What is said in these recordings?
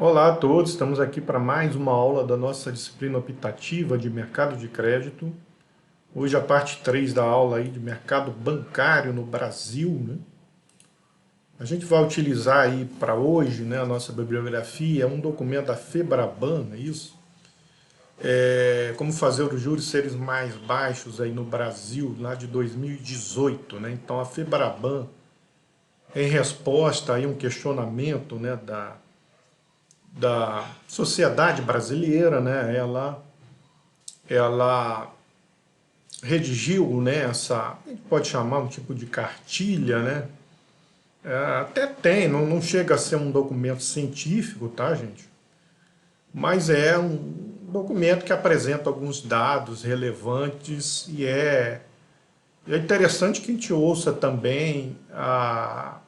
Olá a todos, estamos aqui para mais uma aula da nossa disciplina optativa de mercado de crédito. Hoje a parte 3 da aula aí de mercado bancário no Brasil, né? A gente vai utilizar aí para hoje, né, a nossa bibliografia, um documento da Febraban, é isso? Como fazer os juros serem mais baixos aí no Brasil, lá de 2018, né? Então a Febraban, em resposta aí a um questionamento, né, da sociedade brasileira, né, ela redigiu, né, a gente pode chamar um tipo de cartilha, né, até tem, não chega a ser um documento científico, tá, gente? Mas é um documento que apresenta alguns dados relevantes e é interessante que a gente ouça também a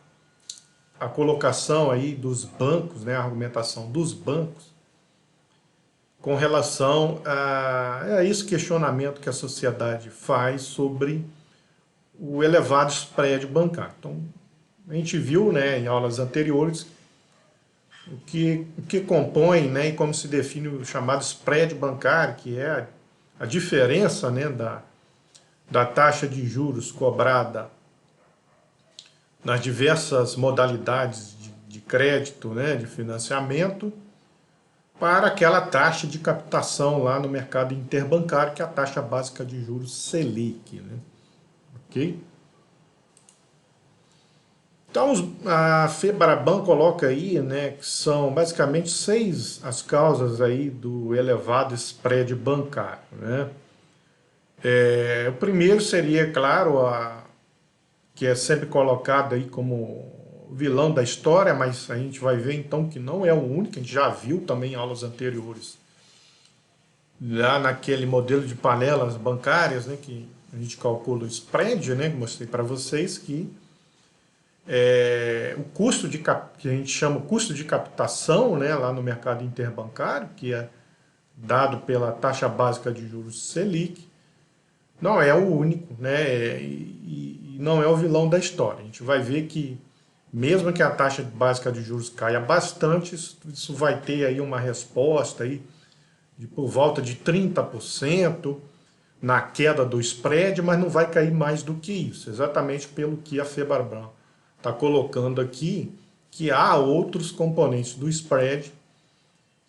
colocação aí dos bancos, né, a argumentação dos bancos, com relação a esse questionamento que a sociedade faz sobre o elevado spread bancário. Então, a gente viu, né, em aulas anteriores o que compõe, né, e como se define o chamado spread bancário, que é a diferença, né, da taxa de juros cobrada nas diversas modalidades de crédito, né, de financiamento, para aquela taxa de captação lá no mercado interbancário, que é a taxa básica de juros Selic, né? Ok? Então, a Febraban coloca aí, né, que são basicamente 6 as causas aí do elevado spread bancário, né? O primeiro seria, claro, que é sempre colocado aí como vilão da história, mas a gente vai ver então que não é o único, a gente já viu também em aulas anteriores, lá naquele modelo de panelas bancárias, né, que a gente calcula o spread, né, que mostrei para vocês, que o custo que a gente chama custo de captação, né, lá no mercado interbancário, que é dado pela taxa básica de juros Selic, não é o único, né, e não é o vilão da história. A gente vai ver que mesmo que a taxa básica de juros caia bastante, isso vai ter aí uma resposta aí de por volta de 30% na queda do spread, mas não vai cair mais do que isso, exatamente pelo que a Febraban está colocando aqui, que há outros componentes do spread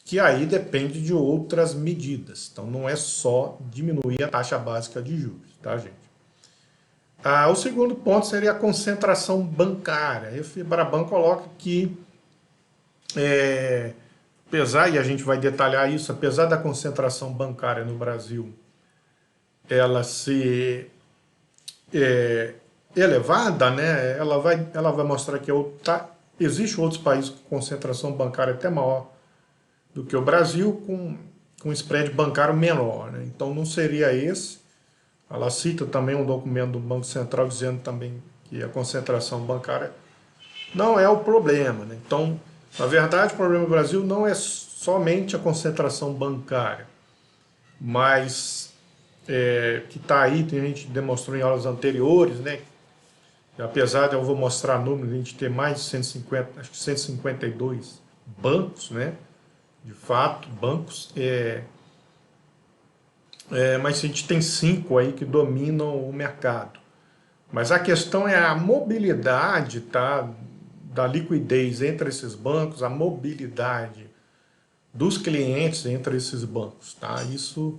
que aí depende de outras medidas. Então não é só diminuir a taxa básica de juros, tá, gente? O segundo ponto seria a concentração bancária. A Febraban coloca que, apesar, e a gente vai detalhar isso, apesar da concentração bancária no Brasil ela ser elevada, né, ela vai mostrar que existe outros países com concentração bancária até maior do que o Brasil, com spread bancário menor, né? Então não seria esse. Ela cita também um documento do Banco Central dizendo também que a concentração bancária não é o problema, né? Então, na verdade, o problema do Brasil não é somente a concentração bancária, mas que está aí, a gente demonstrou em aulas anteriores, né? E apesar de eu vou mostrar números, a gente ter mais de 150, acho que 152 bancos, né? De fato, bancos, mas a gente tem 5 aí que dominam o mercado. Mas a questão é a mobilidade, tá? Da liquidez entre esses bancos, a mobilidade dos clientes entre esses bancos, tá? Isso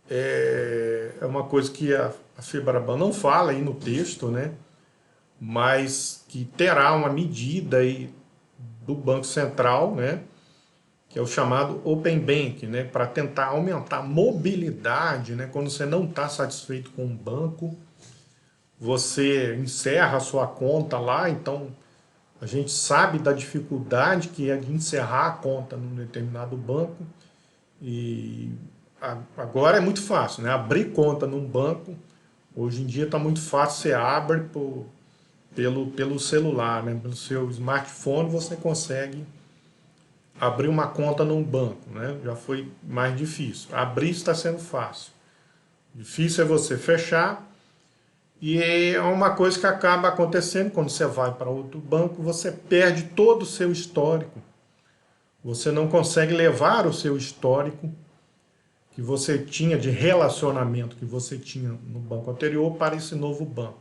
é uma coisa que a Febraban não fala aí no texto, né? Mas que terá uma medida aí do Banco Central, né? Que é o chamado Open Bank, né? Para tentar aumentar a mobilidade, né? Quando você não está satisfeito com um banco, você encerra a sua conta lá, então a gente sabe da dificuldade que é de encerrar a conta num determinado banco e agora é muito fácil, né? Abrir conta num banco, hoje em dia está muito fácil, você abre pelo celular, né? Pelo seu smartphone você consegue abrir uma conta num banco, né? Já foi mais difícil. Abrir está sendo fácil. Difícil é você fechar. E é uma coisa que acaba acontecendo quando você vai para outro banco, você perde todo o seu histórico você não consegue levar o seu histórico que você tinha de relacionamento que você tinha no banco anterior para esse novo banco.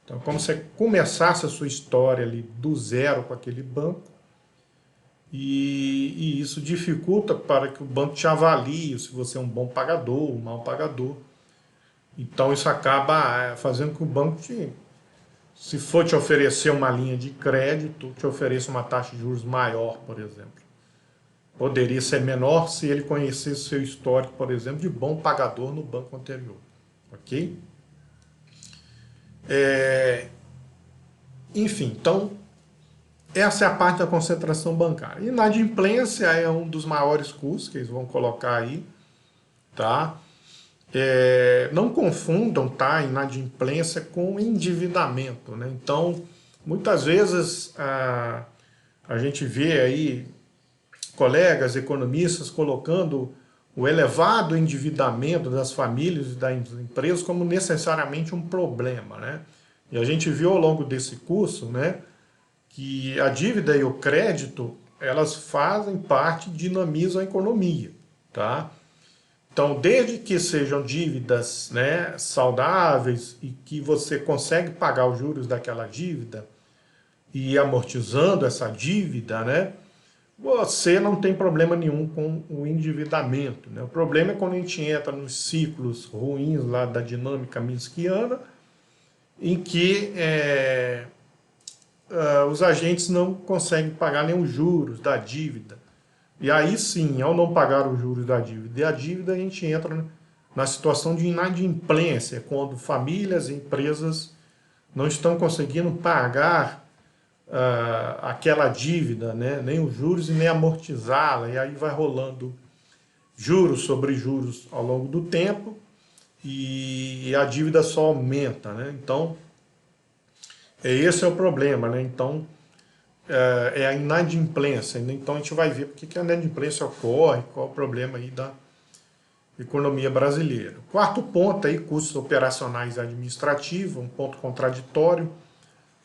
Então, é como se você começasse a sua história ali do zero com aquele banco, e isso dificulta para que o banco te avalie se você é um bom pagador, um mau pagador. Então isso acaba fazendo com que o banco, se for te oferecer uma linha de crédito, te ofereça uma taxa de juros maior, por exemplo. Poderia ser menor se ele conhecesse seu histórico, por exemplo, de bom pagador no banco anterior. Ok? Enfim, então, essa é a parte da concentração bancária. Inadimplência é um dos maiores custos que eles vão colocar aí, tá? Não confundam, tá, inadimplência com endividamento, né? Então, muitas vezes a gente vê aí colegas economistas colocando o elevado endividamento das famílias e das empresas como necessariamente um problema, né? E a gente viu ao longo desse curso, né, que a dívida e o crédito, elas fazem parte, dinamizam a economia, tá? Então, desde que sejam dívidas, né, saudáveis e que você consegue pagar os juros daquela dívida e ir amortizando essa dívida, né, você não tem problema nenhum com o endividamento, né? O problema é quando a gente entra nos ciclos ruins lá da dinâmica minskiana, em que os agentes não conseguem pagar nem os juros da dívida. E aí sim, ao não pagar os juros da dívida e a dívida, a gente entra na situação de inadimplência, quando famílias e empresas não estão conseguindo pagar aquela dívida, né? Nem os juros e nem amortizá-la, e aí vai rolando juros sobre juros ao longo do tempo, e a dívida só aumenta, né? Então, esse é o problema, né? Então, é a inadimplência. Então a gente vai ver porque que a inadimplência ocorre, qual é o problema aí da economia brasileira. Quarto ponto aí, custos operacionais e administrativos, um ponto contraditório,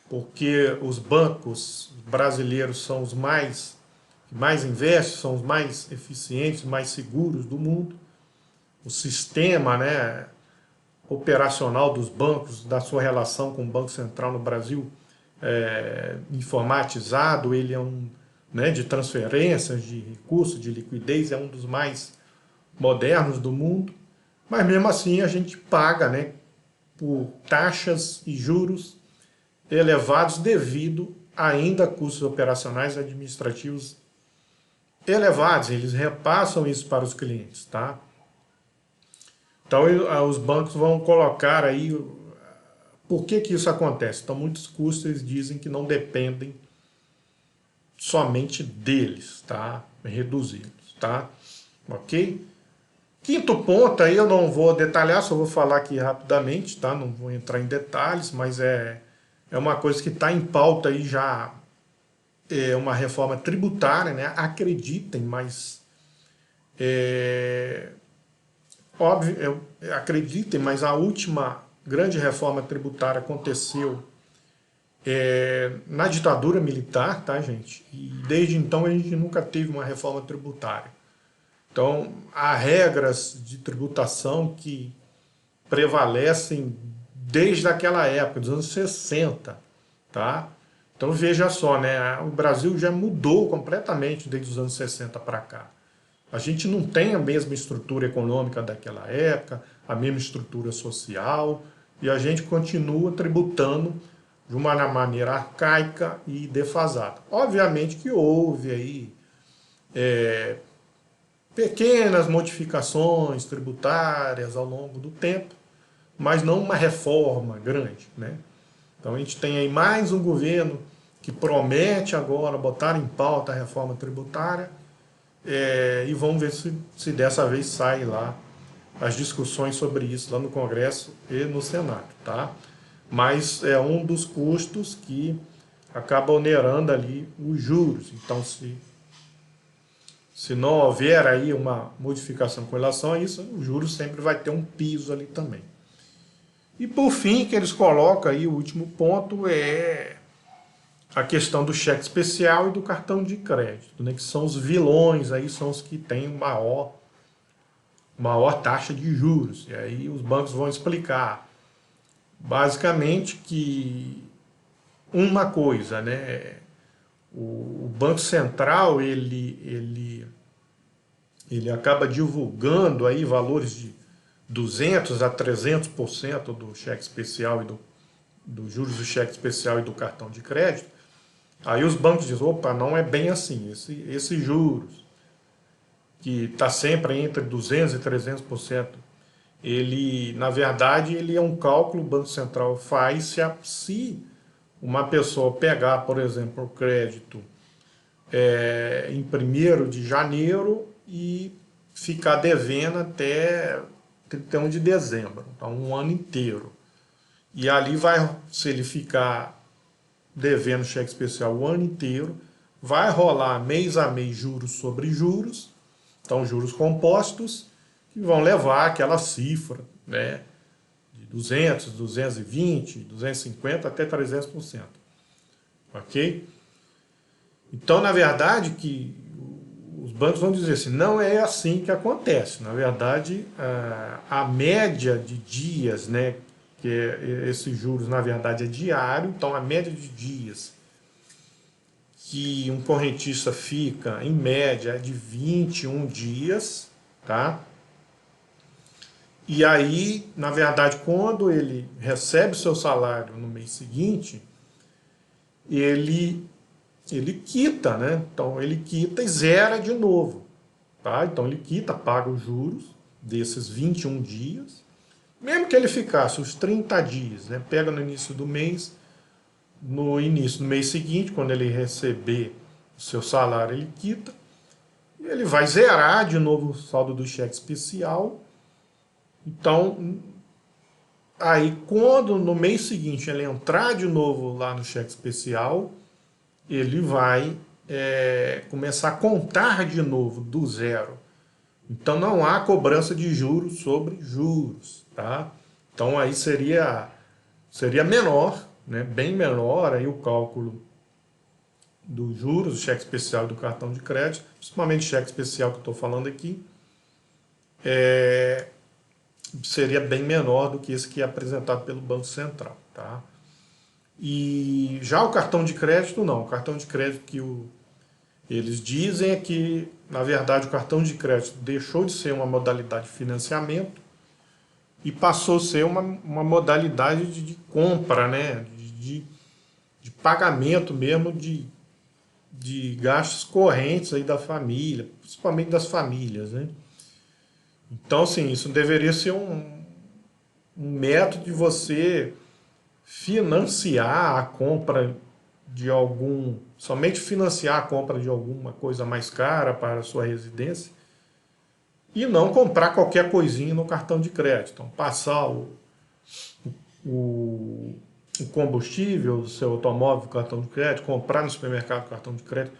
porque os bancos brasileiros são os que mais investem, são os mais eficientes, mais seguros do mundo. O sistema, né, operacional dos bancos, da sua relação com o Banco Central no Brasil, informatizado, ele é né, de transferências, de recursos, de liquidez, é um dos mais modernos do mundo, mas mesmo assim a gente paga, né, por taxas e juros elevados devido ainda a custos operacionais e administrativos elevados, eles repassam isso para os clientes, tá? Então os bancos vão colocar aí. Por que que isso acontece? Então, muitos custos eles dizem que não dependem somente deles, tá? Reduzidos, tá? Ok? Quinto ponto, aí eu não vou detalhar, só vou falar aqui rapidamente, tá? Não vou entrar em detalhes, mas é uma coisa que está em pauta aí já, uma reforma tributária, né? Acreditem, mas óbvio, acreditem, mas a última grande reforma tributária aconteceu na ditadura militar, tá, gente? E desde então a gente nunca teve uma reforma tributária. Então, há regras de tributação que prevalecem desde aquela época, dos anos 60, tá? Então veja só, né? O Brasil já mudou completamente desde os anos 60 para cá. A gente não tem a mesma estrutura econômica daquela época, a mesma estrutura social, e a gente continua tributando de uma maneira arcaica e defasada. Obviamente que houve aí pequenas modificações tributárias ao longo do tempo, mas não uma reforma grande, né? Então a gente tem aí mais um governo que promete agora botar em pauta a reforma tributária, e vamos ver se dessa vez sai lá as discussões sobre isso lá no Congresso e no Senado, tá? Mas é um dos custos que acaba onerando ali os juros. Então, se não houver aí uma modificação com relação a isso, o juros sempre vai ter um piso ali também. E por fim, que eles colocam aí, o último ponto é a questão do cheque especial e do cartão de crédito, né, que são os vilões, aí são os que têm maior taxa de juros. E aí os bancos vão explicar, basicamente, que uma coisa, né, o Banco Central, ele acaba divulgando aí valores de 200 a 300% do cheque especial e dos juros do cheque especial e do cartão de crédito. Aí os bancos dizem, opa, não é bem assim, esses juros, que está sempre entre 200 e 300%, ele, na verdade, ele é um cálculo que o Banco Central faz se uma pessoa pegar, por exemplo, o crédito em 1º de janeiro e ficar devendo até 31 de dezembro, então um ano inteiro. E ali vai, se ele ficar devendo cheque especial o ano inteiro, vai rolar mês a mês juros sobre juros, então juros compostos, que vão levar aquela cifra, né, de 200, 220, 250 até 300%. Ok? Então, na verdade, que os bancos vão dizer assim, não é assim que acontece. Na verdade, a média de dias, né, que esses juros, na verdade, é diário, então a média de dias que um correntista fica, em média, é de 21 dias, tá? E aí, na verdade, quando ele recebe o seu salário no mês seguinte, ele quita, né? Então ele quita e zera de novo, tá? Então ele quita, paga os juros desses 21 dias, mesmo que ele ficasse os 30 dias, né? Pega no início do mês, no início do mês seguinte, quando ele receber o seu salário, ele quita, e ele vai zerar de novo o saldo do cheque especial. Então, aí quando no mês seguinte ele entrar de novo lá no cheque especial, ele vai começar a contar de novo do zero. Então não há cobrança de juros sobre juros, tá? Então aí seria menor, né? Bem menor aí o cálculo dos juros, do cheque especial e do cartão de crédito, principalmente o cheque especial que eu estou falando aqui, seria bem menor do que esse que é apresentado pelo Banco Central, tá? E já o cartão de crédito, não. O cartão de crédito que eles dizem é que, na verdade, o cartão de crédito deixou de ser uma modalidade de financiamento e passou a ser uma modalidade de compra, né? De pagamento mesmo de gastos correntes aí da família, principalmente das famílias, né? Então, assim, isso deveria ser um método de você financiar a compra de somente financiar a compra de alguma coisa mais cara para a sua residência e não comprar qualquer coisinha no cartão de crédito. Então, passar o combustível do seu automóvel no cartão de crédito, comprar no supermercado cartão de crédito.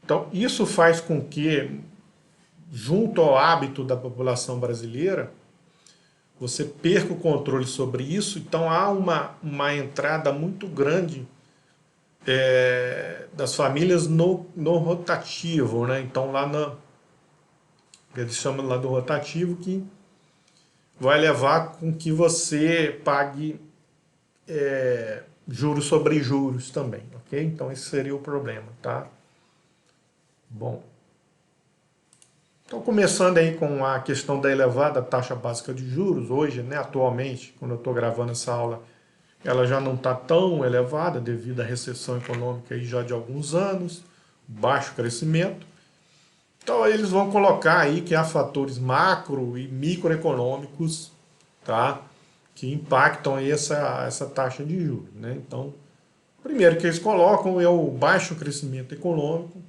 Então, isso faz com que, junto ao hábito da população brasileira, você perca o controle sobre isso. Então há uma entrada muito grande das famílias no rotativo, né? Então eles chamam lá do rotativo, que vai levar com que você pague juros sobre juros também, ok? Então esse seria o problema, tá? Bom, então começando aí com a questão da elevada taxa básica de juros, hoje, né, atualmente, quando eu estou gravando essa aula, ela já não está tão elevada devido à recessão econômica aí já de alguns anos, baixo crescimento. Então eles vão colocar aí que há fatores macro e microeconômicos, tá, que impactam aí essa taxa de juros, né? Então, primeiro que eles colocam é o baixo crescimento econômico,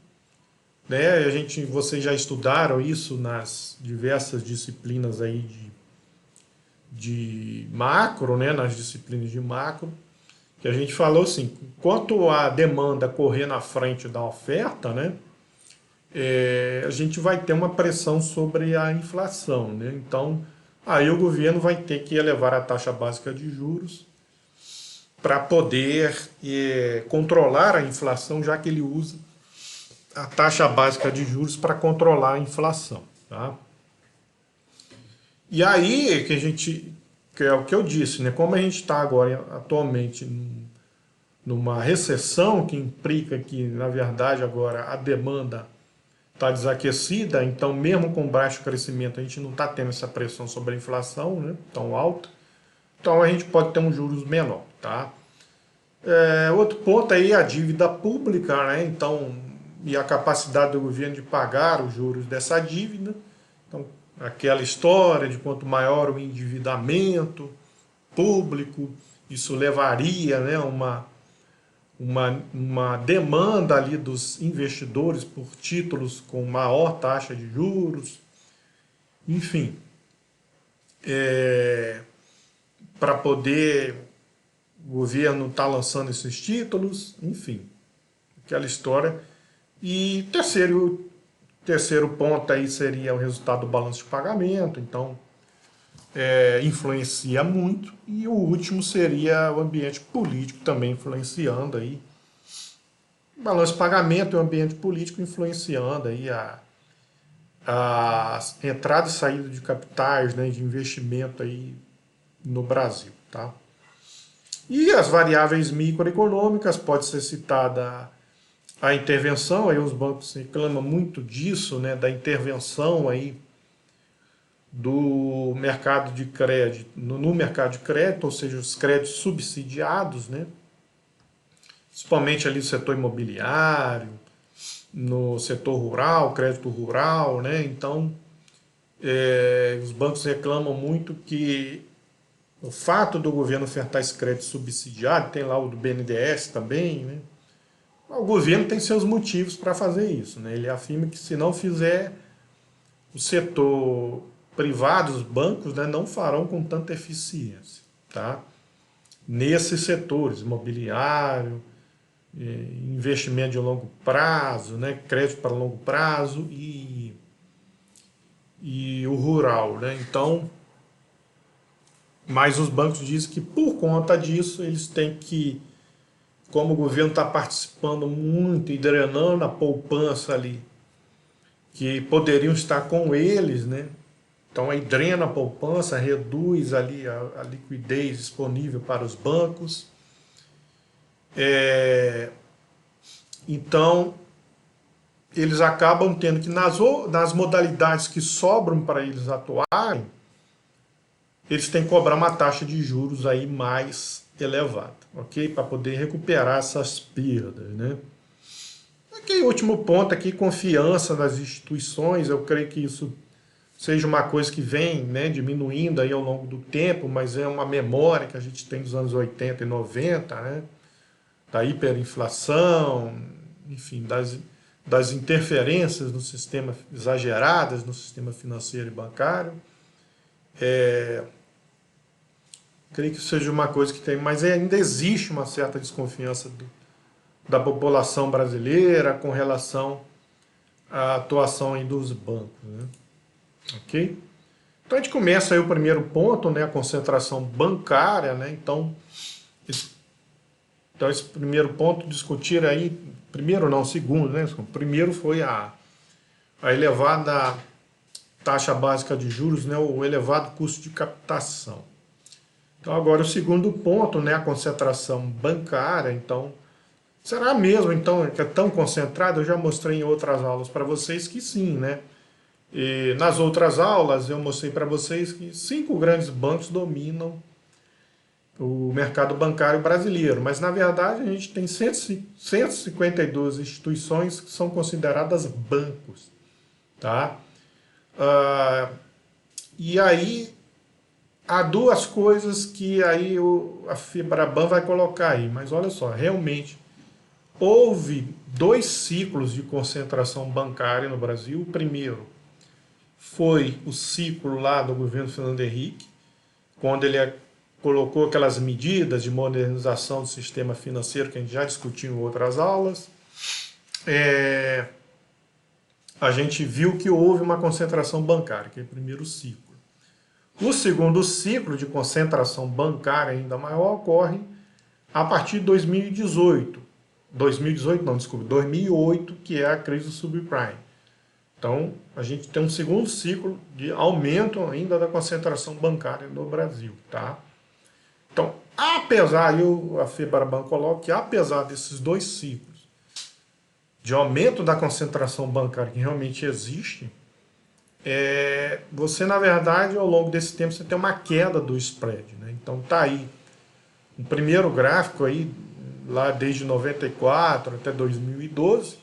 né? Vocês já estudaram isso nas diversas disciplinas aí de macro, né? Nas disciplinas de macro, que a gente falou assim, enquanto a demanda correr na frente da oferta, né? A gente vai ter uma pressão sobre a inflação, né? Então, aí o governo vai ter que elevar a taxa básica de juros para poder controlar a inflação, já que ele usa a taxa básica de juros para controlar a inflação. Tá? E aí que é o que eu disse, né? Como a gente está agora atualmente numa recessão, que implica que, na verdade, agora a demanda está desaquecida, então mesmo com baixo crescimento a gente não está tendo essa pressão sobre a inflação, né, tão alta, então a gente pode ter um juros menor, tá? Outro ponto aí é a dívida pública, né, então, e a capacidade do governo de pagar os juros dessa dívida, então aquela história de quanto maior o endividamento público, isso levaria, né, uma demanda ali dos investidores por títulos com maior taxa de juros, enfim, para poder o governo estar lançando esses títulos, enfim, aquela história. E terceiro ponto aí seria o resultado do balanço de pagamento, então influencia muito, e o último seria o ambiente político também influenciando aí, o balanço de pagamento e o ambiente político influenciando aí a entrada e saída de capitais, né, de investimento aí no Brasil, tá? E as variáveis microeconômicas, pode ser citada a intervenção, aí os bancos reclamam muito disso, né, da intervenção aí do mercado de crédito, no mercado de crédito, ou seja, os créditos subsidiados, né? Principalmente ali no setor imobiliário, no setor rural, crédito rural, né? Então, os bancos reclamam muito que o fato do governo ofertar esse crédito subsidiado, tem lá o do BNDES também, né? O governo tem seus motivos para fazer isso, né? Ele afirma que se não fizer, o setor privado, os bancos, né, não farão com tanta eficiência, tá? Nesses setores, imobiliário, investimento de longo prazo, né, crédito para longo prazo e o rural, né? Então, mas os bancos dizem que por conta disso eles têm que, como o governo está participando muito e drenando a poupança ali, que poderiam estar com eles, né? Então aí drena a poupança, reduz ali a liquidez disponível para os bancos. Então eles acabam tendo que nas modalidades que sobram para eles atuarem, eles têm que cobrar uma taxa de juros aí mais elevada, ok? Para poder recuperar essas perdas, né? Aqui, último ponto aqui, confiança nas instituições. Eu creio que isso seja uma coisa que vem, né, diminuindo aí ao longo do tempo, mas é uma memória que a gente tem dos anos 80 e 90, né, da hiperinflação, enfim, das interferências no sistema, exageradas no sistema financeiro e bancário. Creio que seja uma coisa que tem, mas ainda existe uma certa desconfiança da população brasileira com relação à atuação aí dos bancos, né? Ok? Então a gente começa aí o primeiro ponto, né, a concentração bancária, né? Então esse primeiro ponto, discutir aí, primeiro não, segundo, né? O primeiro foi a elevada taxa básica de juros, né, o elevado custo de captação. Então agora o segundo ponto, né, a concentração bancária. Então será mesmo então que é tão concentrado? Eu já mostrei em outras aulas para vocês que sim, né? E nas outras aulas eu mostrei para vocês que 5 grandes bancos dominam o mercado bancário brasileiro, mas na verdade a gente tem 152 instituições que são consideradas bancos, tá? E aí há duas coisas que aí a Febraban vai colocar aí, mas olha só, realmente houve 2 ciclos de concentração bancária no Brasil. O primeiro foi o ciclo lá do governo Fernando Henrique, quando ele colocou aquelas medidas de modernização do sistema financeiro que a gente já discutiu em outras aulas. A gente viu que houve uma concentração bancária, que é o primeiro ciclo. O segundo ciclo de concentração bancária ainda maior ocorre a partir de 2018. 2018 não, desculpa, 2008, que é a crise do subprime. Então, a gente tem um segundo ciclo de aumento ainda da concentração bancária no Brasil, tá? Então, apesar, a Febraban coloca que apesar desses dois ciclos de aumento da concentração bancária que realmente existe, você, na verdade, ao longo desse tempo, você tem uma queda do spread, né? Então, tá aí um primeiro gráfico aí, lá desde 94 até 2012,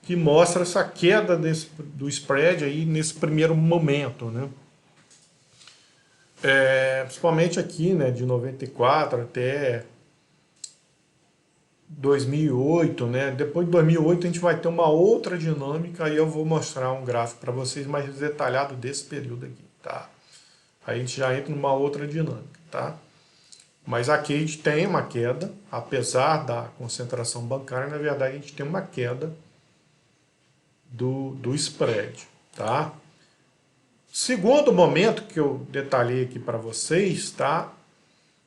que mostra essa queda do spread aí nesse primeiro momento, né? Principalmente aqui, né, de 94 até 2008, né? Depois de 2008 a gente vai ter uma outra dinâmica e eu vou mostrar um gráfico para vocês mais detalhado desse período aqui, tá? Aí a gente já entra numa outra dinâmica, tá? Mas aqui a gente tem uma queda, apesar da concentração bancária, na verdade a gente tem uma queda do spread, tá? Segundo momento que eu detalhei aqui para vocês, tá?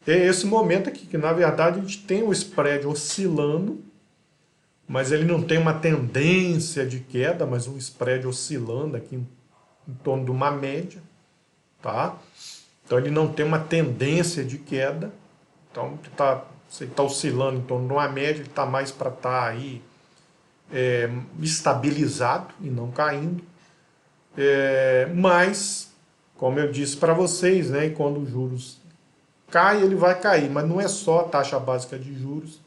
É esse momento aqui, que na verdade a gente tem o spread oscilando, mas ele não tem uma tendência de queda, mas um spread oscilando aqui em torno de uma média, tá? Então ele não tem uma tendência de queda, então você está oscilando em torno de uma média, ele está mais para estar aí estabilizado e não caindo. Mas, como eu disse para vocês, né, quando os juros cai, ele vai cair, mas não é só a taxa básica de juros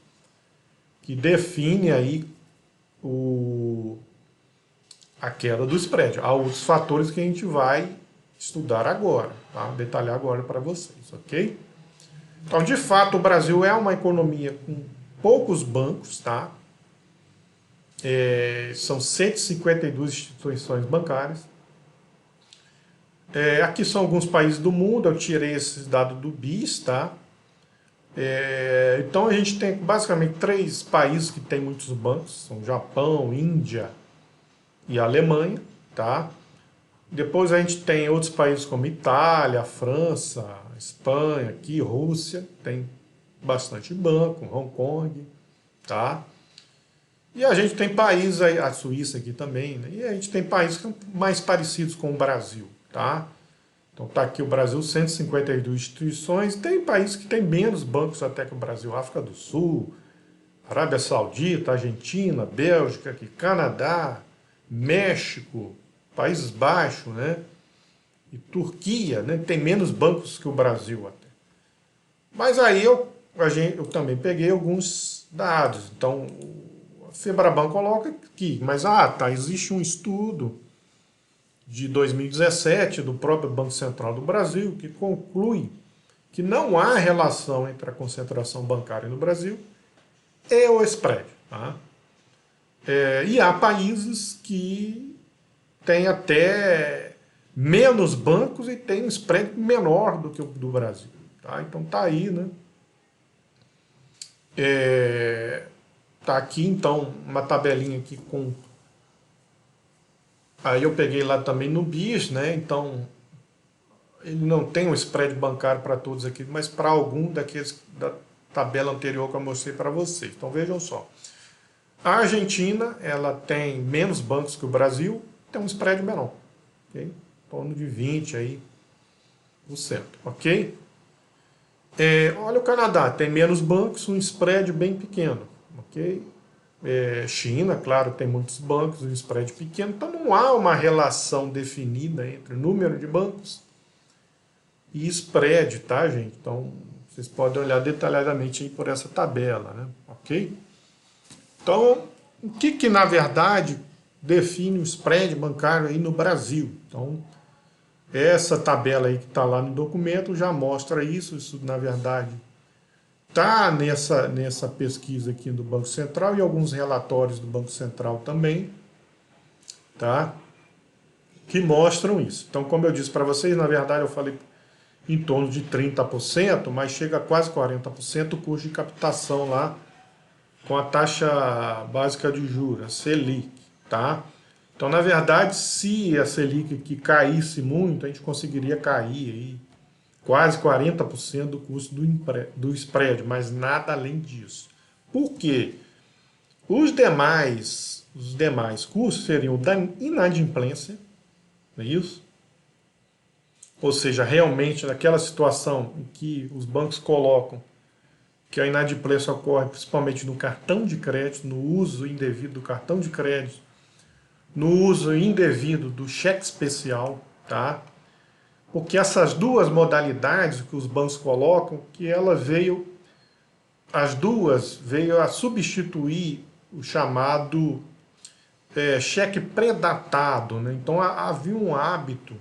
que define aí a queda do spread. Há outros fatores que a gente vai estudar agora, tá? Detalhar agora para vocês, ok? Então, de fato, o Brasil é uma economia com poucos bancos, tá? São 152 instituições bancárias. Aqui são alguns países do mundo, eu tirei esses dados do BIS, tá? Então a gente tem basicamente 3 países que tem muitos bancos, são Japão, Índia e Alemanha, tá? Depois a gente tem outros países como Itália, França, Espanha, aqui, Rússia, tem bastante banco, Hong Kong, tá? E a gente tem países, a Suíça aqui também, né? E a gente tem países que são mais parecidos com o Brasil, tá? Então tá aqui o Brasil, 152 instituições, tem países que tem menos bancos até que o Brasil, África do Sul, Arábia Saudita, Argentina, Bélgica, aqui, Canadá, México, Países Baixos, né? E Turquia, né? Tem menos bancos que o Brasil até. Mas aí eu também peguei alguns dados, então a Febraban coloca aqui, mas existe um estudo de 2017 do próprio Banco Central do Brasil que conclui que não há relação entre a concentração bancária no Brasil e o spread, tá? E há países que têm até menos bancos e têm um spread menor do que o do Brasil, tá? Então tá aí, né? Tá aqui então uma tabelinha aqui com... Aí eu peguei lá também no BIS, né? Então ele não tem um spread bancário para todos aqui, mas para algum daqueles da tabela anterior que eu mostrei para vocês. Então vejam só. A Argentina, ela tem menos bancos que o Brasil, tem um spread menor, ok? Em torno de 20 aí, %, ok? Olha o Canadá, tem menos bancos, um spread bem pequeno, ok? China, claro, tem muitos bancos, um spread pequeno, então não há uma relação definida entre número de bancos e spread, tá, gente? Então, vocês podem olhar detalhadamente aí por essa tabela, né? Ok? Então, o que na verdade define o spread bancário aí no Brasil? Então, essa tabela aí que está lá no documento já mostra isso na verdade está nessa pesquisa aqui do Banco Central e alguns relatórios do Banco Central também, tá? Que mostram isso. Então, como eu disse para vocês, na verdade eu falei em torno de 30%, mas chega a quase 40% o custo de captação lá com a taxa básica de juros, a Selic, tá? Então, na verdade, se a Selic aqui caísse muito, a gente conseguiria cair aí quase 40% do custo do spread, mas nada além disso. Por quê? Os demais custos seriam o da inadimplência, não é isso? Ou seja, realmente naquela situação em que os bancos colocam que a inadimplência ocorre principalmente no cartão de crédito, no uso indevido do cartão de crédito, no uso indevido do cheque especial, tá? Porque essas duas modalidades que os bancos colocam, que as duas veio a substituir o chamado cheque pré-datado, né? Então havia um hábito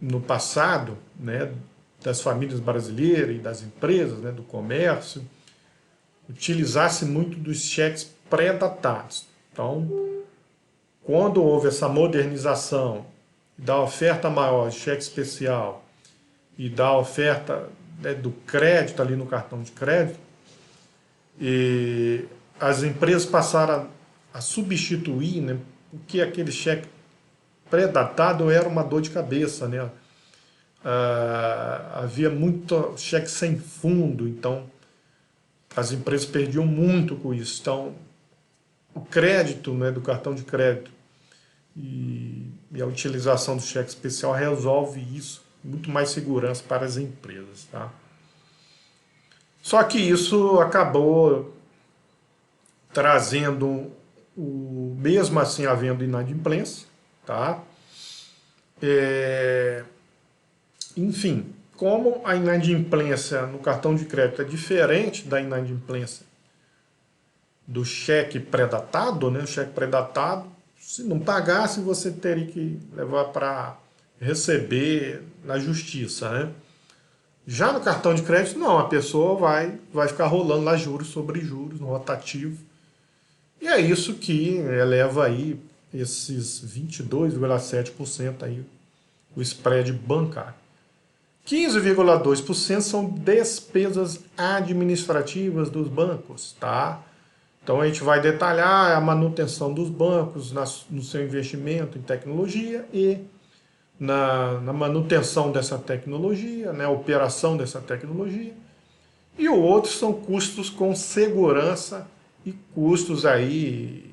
no passado, né, das famílias brasileiras e das empresas, né, do comércio, utilizasse muito dos cheques pré-datados. Então, quando houve essa modernização da oferta maior de cheque especial e da oferta, né, do crédito ali no cartão de crédito, e as empresas passaram a substituir, né, porque aquele cheque pré-datado era uma dor de cabeça, né? Havia muito cheque sem fundo, então as empresas perdiam muito com isso. Então, o crédito, né, do cartão de crédito e a utilização do cheque especial resolve isso, muito mais segurança para as empresas, tá? Só que isso acabou trazendo, mesmo assim havendo inadimplência, tá? Enfim, como a inadimplência no cartão de crédito é diferente da inadimplência do cheque pré-datado, né? O cheque pré-datado, se não pagasse, você teria que levar para receber na justiça, né? Já no cartão de crédito, não, a pessoa vai ficar rolando lá juros sobre juros no rotativo. E é isso que eleva aí esses 22,7% aí o spread bancário. 15,2% são despesas administrativas dos bancos, tá? Então a gente vai detalhar a manutenção dos bancos no seu investimento em tecnologia e na manutenção dessa tecnologia, né, operação dessa tecnologia. E o outro são custos com segurança e custos aí,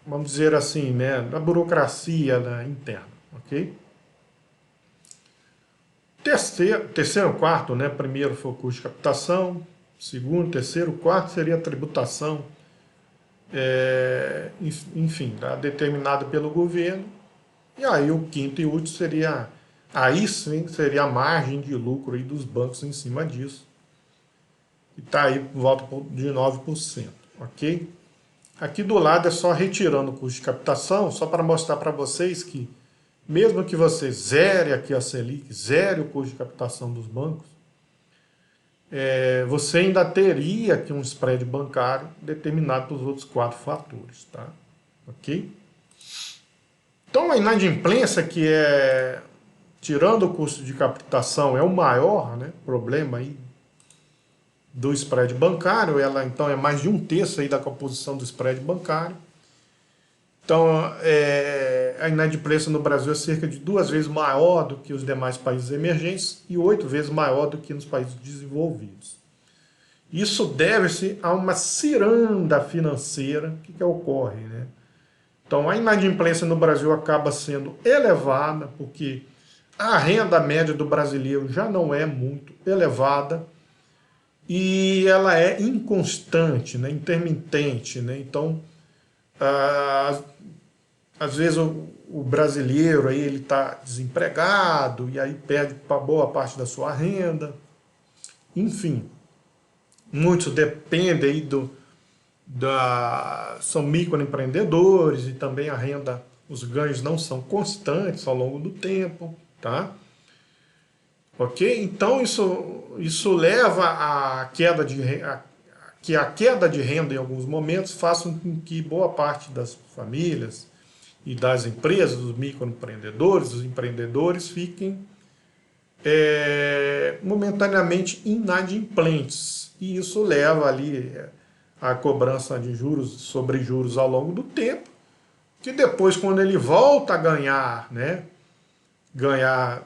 vamos dizer assim, né, da burocracia, né, interna, ok? Terceiro, quarto, né, primeiro foi o custo de captação, segundo, terceiro, quarto seria a tributação, enfim, tá, determinada pelo governo. E aí o quinto e último seria, aí sim, seria a margem de lucro aí dos bancos em cima disso. E está aí por volta de 9%, ok? Aqui do lado é só retirando o custo de captação, só para mostrar para vocês que, mesmo que você zere aqui a Selic, zere o custo de captação dos bancos, você ainda teria aqui um spread bancário determinado pelos outros 4 fatores, tá? Ok? Então a inadimplência, que é, tirando o custo de captação, é o maior, né, problema aí do spread bancário, ela então é mais de 1/3 aí da composição do spread bancário. Então a inadimplência no Brasil é cerca de 2 vezes maior do que os demais países emergentes e 8 vezes maior do que nos países desenvolvidos. Isso deve-se a uma ciranda financeira que ocorre, né? Então, a inadimplência no Brasil acaba sendo elevada, porque a renda média do brasileiro já não é muito elevada e ela é inconstante, né, intermitente, né? Então, às vezes o brasileiro aí ele está desempregado e aí perde boa parte da sua renda. Enfim, muitos dependem aí são microempreendedores e também a renda, os ganhos não são constantes ao longo do tempo, tá? Ok? Então isso leva à queda que a queda de renda em alguns momentos faça com que boa parte das famílias e das empresas, dos microempreendedores, dos empreendedores fiquem momentaneamente inadimplentes. E isso leva ali a cobrança de juros sobre juros ao longo do tempo, que depois, quando ele volta a ganhar, né, ganhar,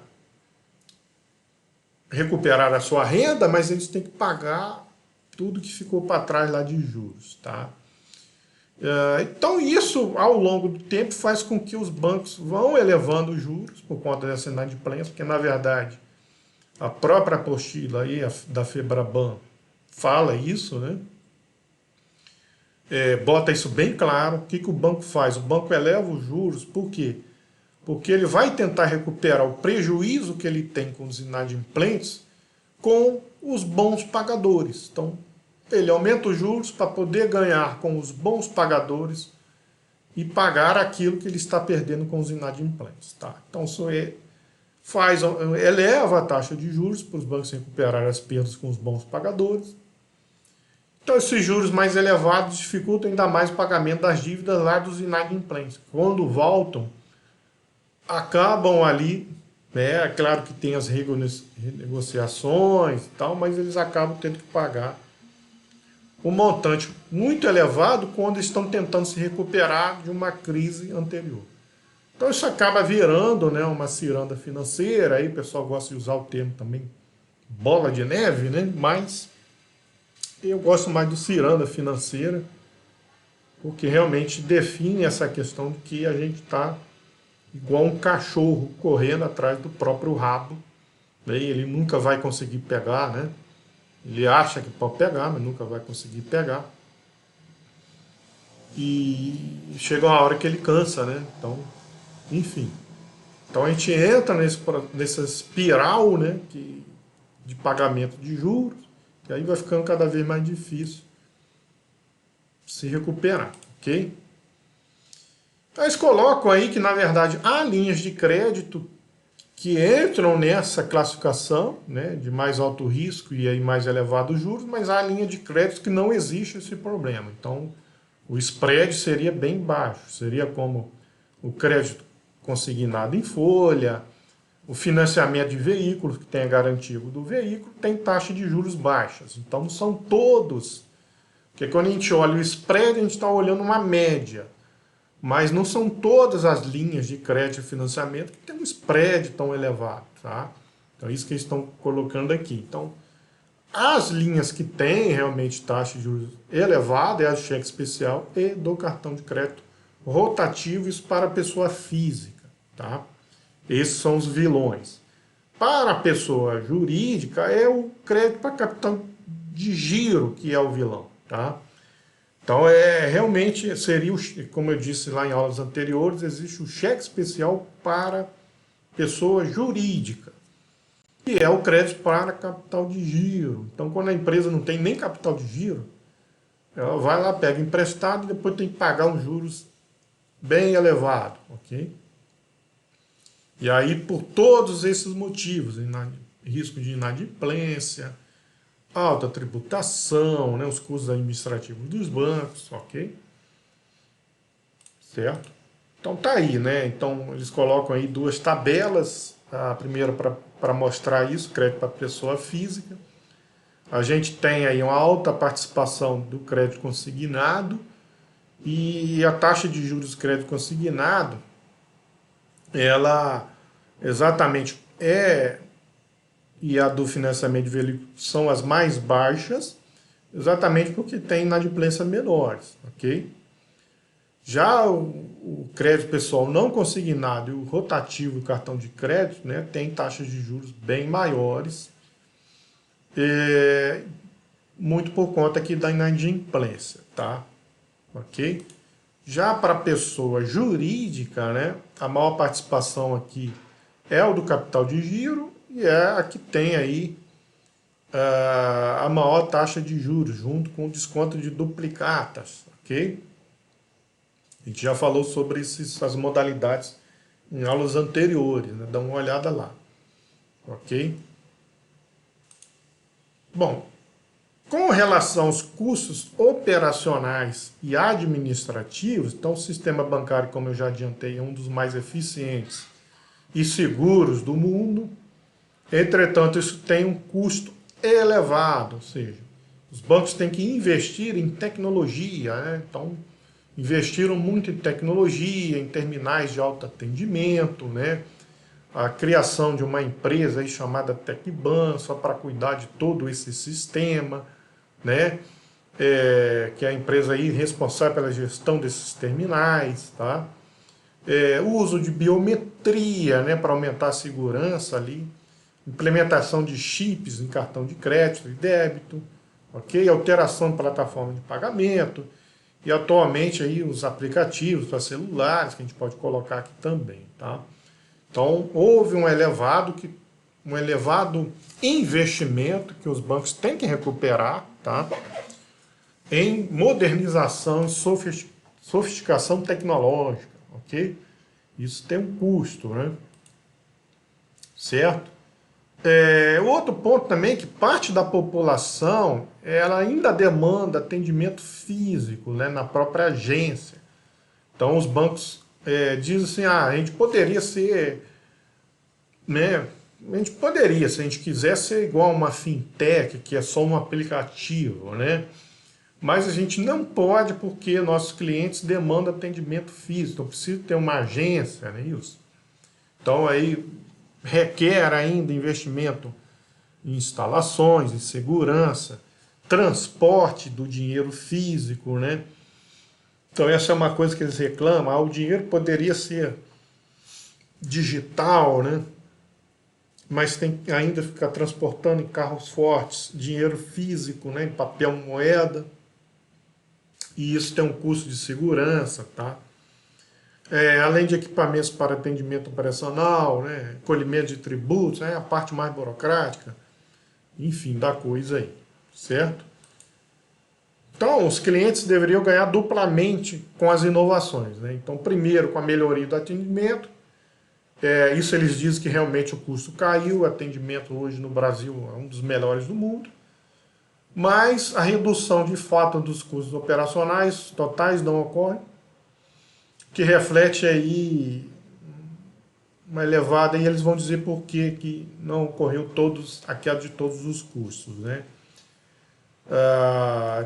recuperar a sua renda, mas eles têm que pagar tudo que ficou para trás lá de juros, tá? Então isso, ao longo do tempo, faz com que os bancos vão elevando os juros por conta dessa inadimplência, porque, na verdade, a própria apostila aí da FEBRABAN fala isso, né? Bota isso bem claro. O que o banco faz? O banco eleva os juros, por quê? Porque ele vai tentar recuperar o prejuízo que ele tem com os inadimplentes com os bons pagadores. Então, ele aumenta os juros para poder ganhar com os bons pagadores e pagar aquilo que ele está perdendo com os inadimplentes. Tá? Então, isso eleva a taxa de juros para os bancos recuperarem as perdas com os bons pagadores. Então, esses juros mais elevados dificultam ainda mais o pagamento das dívidas lá dos inadimplentes. Quando voltam, acabam ali, né? É claro que tem as renegociações e tal, mas eles acabam tendo que pagar um montante muito elevado quando estão tentando se recuperar de uma crise anterior. Então isso acaba virando, né, uma ciranda financeira, aí o pessoal gosta de usar o termo também, bola de neve, né? Mas eu gosto mais do ciranda financeira, porque realmente define essa questão de que a gente está igual um cachorro correndo atrás do próprio rabo, né? Ele nunca vai conseguir pegar, né? Ele acha que pode pegar, mas nunca vai conseguir pegar. E chega uma hora que ele cansa, né? Então, enfim. Então a gente entra nessa espiral, né, de pagamento de juros, que aí vai ficando cada vez mais difícil se recuperar, ok? Então eles colocam aí que, na verdade, há linhas de crédito que entram nessa classificação, né, de mais alto risco e aí mais elevados juros, mas há linha de crédito que não existe esse problema. Então, o spread seria bem baixo, seria como o crédito consignado em folha, o financiamento de veículos, que tem a garantia do veículo, tem taxa de juros baixas. Então, não são todos, porque quando a gente olha o spread, a gente está olhando uma média. Mas não são todas as linhas de crédito e financiamento que tem um spread tão elevado, tá? Então é isso que eles estão colocando aqui. Então, as linhas que têm realmente taxa de juros elevada é a do cheque especial e do cartão de crédito rotativo, isso para a pessoa física, tá? Esses são os vilões. Para a pessoa jurídica é o crédito para capital de giro que é o vilão, tá? Então, realmente seria, como eu disse lá em aulas anteriores, existe o cheque especial para pessoa jurídica, que é o crédito para capital de giro. Então, quando a empresa não tem nem capital de giro, ela vai lá, pega emprestado e depois tem que pagar uns juros bem elevados, ok? E aí, por todos esses motivos, risco de inadimplência, alta tributação, né, os custos administrativos dos bancos, ok? Certo? Então tá aí, né? Então eles colocam aí duas tabelas, a primeira para mostrar isso, crédito para pessoa física. A gente tem aí uma alta participação do crédito consignado e a taxa de juros do crédito consignado, ela exatamente e a do financiamento de veículos são as mais baixas, exatamente porque tem inadimplência menores, ok? Já o crédito pessoal não consignado e o rotativo e o cartão de crédito, né, tem taxas de juros bem maiores, muito por conta aqui da inadimplência, tá? Ok? Já para a pessoa jurídica, né, a maior participação aqui é o do capital de giro, e é a que tem aí a maior taxa de juros, junto com o desconto de duplicatas, ok? A gente já falou sobre essas modalidades em aulas anteriores, né? Dá uma olhada lá, ok? Bom, com relação aos custos operacionais e administrativos, então o sistema bancário, como eu já adiantei, é um dos mais eficientes e seguros do mundo. Entretanto, isso tem um custo elevado, ou seja, os bancos têm que investir em tecnologia, né? Então, investiram muito em tecnologia, em terminais de autoatendimento, né? a criação de uma empresa aí chamada TecBan, só para cuidar de todo esse sistema, né? Que é a empresa aí responsável pela gestão desses terminais, tá? O uso de biometria, né, para aumentar a segurança ali, implementação de chips em cartão de crédito e débito, ok? Alteração de plataforma de pagamento e atualmente aí os aplicativos para celulares que a gente pode colocar aqui também, tá? Então houve um elevado investimento que os bancos têm que recuperar, tá? Em modernização e sofisticação tecnológica, ok? Isso tem um custo, né? Certo? Outro ponto também é que parte da população ela ainda demanda atendimento físico, né, na própria agência. Então os bancos dizem assim, a gente poderia ser, né, a gente poderia, se a gente quiser, ser igual a uma fintech, que é só um aplicativo, né? Mas a gente não pode porque nossos clientes demandam atendimento físico, então precisa ter uma agência, não é isso? Então aí requer ainda investimento em instalações, em segurança, transporte do dinheiro físico, né? Então essa é uma coisa que eles reclamam, o dinheiro poderia ser digital, né? Mas tem que ainda ficar transportando em carros fortes, dinheiro físico, né, em papel moeda, e isso tem um custo de segurança, tá? Além de equipamentos para atendimento operacional, né, colhimento de tributos, a parte mais burocrática, enfim, da coisa aí, certo? Então, os clientes deveriam ganhar duplamente com as inovações, né? Então, primeiro, com a melhoria do atendimento, isso eles dizem que realmente o custo caiu, o atendimento hoje no Brasil é um dos melhores do mundo, mas a redução de fato dos custos operacionais totais não ocorre, que reflete aí uma elevada, e eles vão dizer por que não ocorreu a queda de todos os custos, né?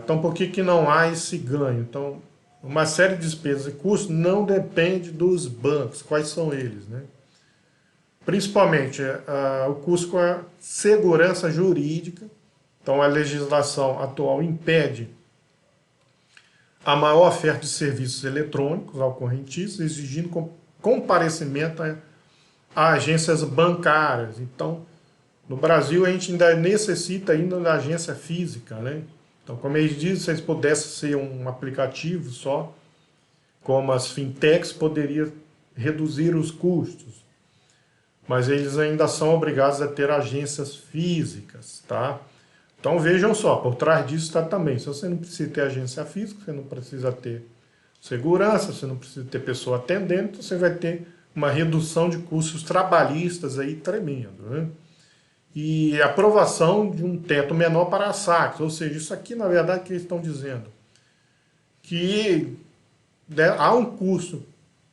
Então, por que não há esse ganho? Então, uma série de despesas e custos não depende dos bancos. Quais são eles, né? Principalmente o custo com a segurança jurídica. Então, a legislação atual impede a maior oferta de serviços eletrônicos ao correntista, exigindo comparecimento a agências bancárias. Então, no Brasil, a gente ainda necessita ainda da agência física, né? Então, como eles dizem, se eles pudessem ser um aplicativo só, como as fintechs, poderia reduzir os custos. Mas eles ainda são obrigados a ter agências físicas, tá? Então vejam só, por trás disso está também, se você não precisa ter agência física, você não precisa ter segurança, você não precisa ter pessoa atendendo, então você vai ter uma redução de custos trabalhistas aí tremendo, né? E aprovação de um teto menor para saques, ou seja, isso aqui na verdade que eles estão dizendo, que há um custo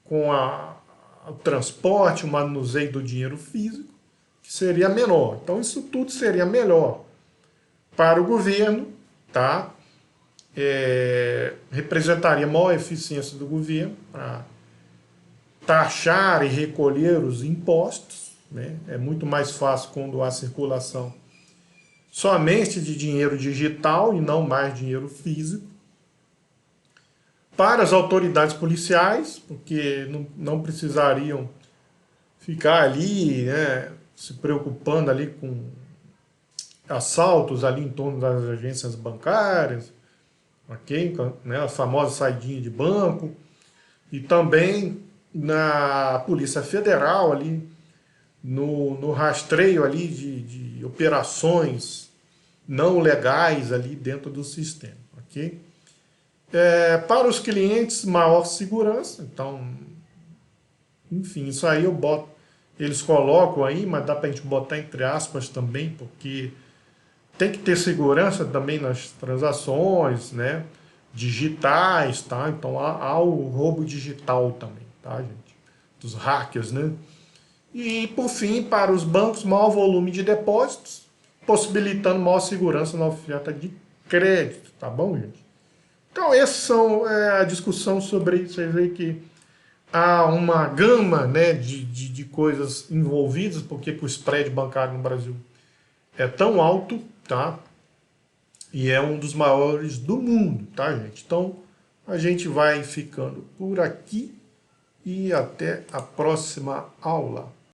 com o transporte, o manuseio do dinheiro físico, que seria menor. Então isso tudo seria melhor para o governo, tá? Representaria maior eficiência do governo para taxar e recolher os impostos, né? É muito mais fácil quando há circulação somente de dinheiro digital e não mais dinheiro físico. Para as autoridades policiais, porque não precisariam ficar ali, né, se preocupando ali com assaltos ali em torno das agências bancárias, ok? Né, a famosa saidinha de banco, e também na Polícia Federal ali, no rastreio ali de operações não legais ali dentro do sistema, ok? Para os clientes, maior segurança, então, enfim, isso aí eles colocam aí, mas dá para a gente botar entre aspas também, porque tem que ter segurança também nas transações, né, digitais, tá? Então há o roubo digital também, tá, gente? Dos hackers, né? E, por fim, para os bancos, maior volume de depósitos, possibilitando maior segurança na oferta de crédito, tá bom, gente? Então, essa são a discussão sobre isso. Vocês veem que há uma gama, né, de coisas envolvidas, porque que o spread bancário no Brasil é tão alto, tá? E é um dos maiores do mundo, tá, gente? Então, a gente vai ficando por aqui e até a próxima aula.